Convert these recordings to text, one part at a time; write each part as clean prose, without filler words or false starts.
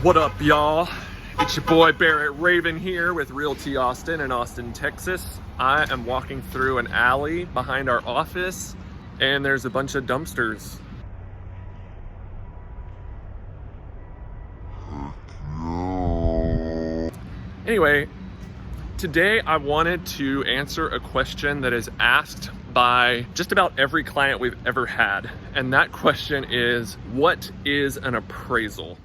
What up, y'all? It's your boy Barrett Raven here with Realty Austin in Austin, Texas. I am walking through an alley behind our office and there's a bunch of dumpsters. Anyway, today I wanted to answer a question that is asked by just about every client we've ever had. And that question is, what is an appraisal?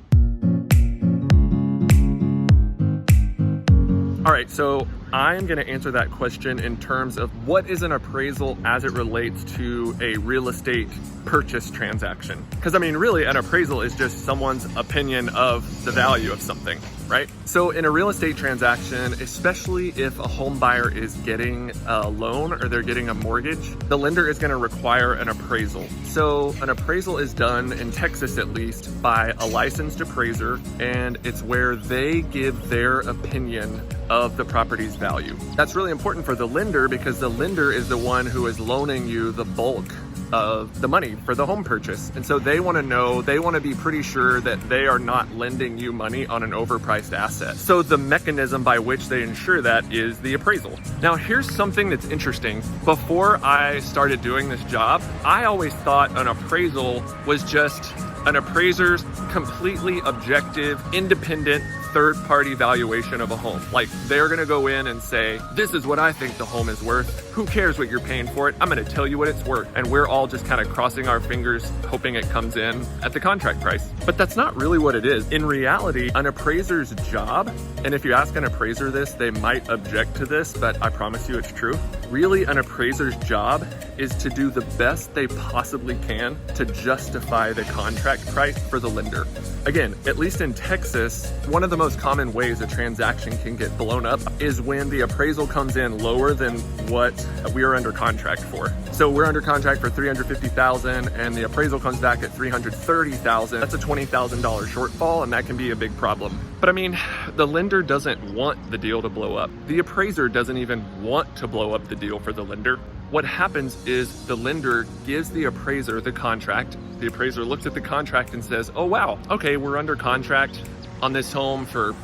All right, so I'm gonna answer that question in terms of what is an appraisal as it relates to a real estate purchase transaction. Because I mean, really, an appraisal is just someone's opinion of the value of something, right? So in a real estate transaction, especially if a home buyer is getting a loan or they're getting a mortgage, the lender is gonna require an appraisal. So an appraisal is done, in Texas at least, by a licensed appraiser, and it's where they give their opinion of the property's value. That's really important for the lender because the lender is the one who is loaning you the bulk of the money for the home purchase. And so they want to know, they want to be pretty sure that they are not lending you money on an overpriced asset. So the mechanism by which they ensure that is the appraisal. Now, here's something that's interesting. Before I started doing this job, I always thought an appraisal was just an appraiser's completely objective, independent, third-party valuation of a home. Like, they're gonna go in and say, this is what I think the home is worth. Who cares what you're paying for it? I'm gonna tell you what it's worth. And we're all just kind of crossing our fingers, hoping it comes in at the contract price. But that's not really what it is. In reality, an appraiser's job, and if you ask an appraiser this, they might object to this, but I promise you it's true. Really, an appraiser's job is to do the best they possibly can to justify the contract price for the lender. Again, at least in Texas, one of the most common ways a transaction can get blown up is when the appraisal comes in lower than what we are under contract for. So we're under contract for $350,000 and the appraisal comes back at $330,000. That's a $20,000 shortfall, and that can be a big problem. But I mean, the lender doesn't want the deal to blow up. The appraiser doesn't even want to blow up the deal for the lender. What happens is the lender gives the appraiser the contract. The appraiser looks at the contract and says, oh wow, okay, we're under contract on this home for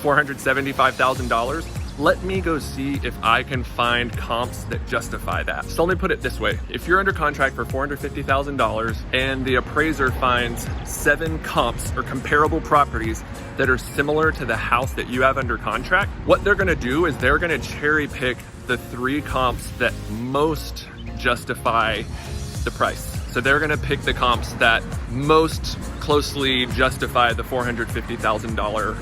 $475,000. Let me go see if I can find comps that justify that. So let me put it this way. If you're under contract for $450,000 and the appraiser finds 7 comps or comparable properties that are similar to the house that you have under contract, what they're gonna do is they're gonna cherry pick the 3 comps that most justify the price. So they're gonna pick the comps that most closely justify the $450,000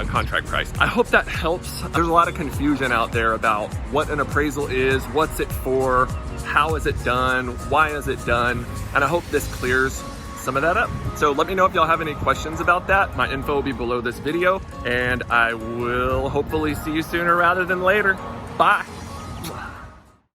contract price. I hope that helps. There's a lot of confusion out there about what an appraisal is, what's it for, how is it done, why is it done, and I hope this clears some of that up. So let me know if y'all have any questions about that. My info will be below this video, and I will hopefully see you sooner rather than later. Bye.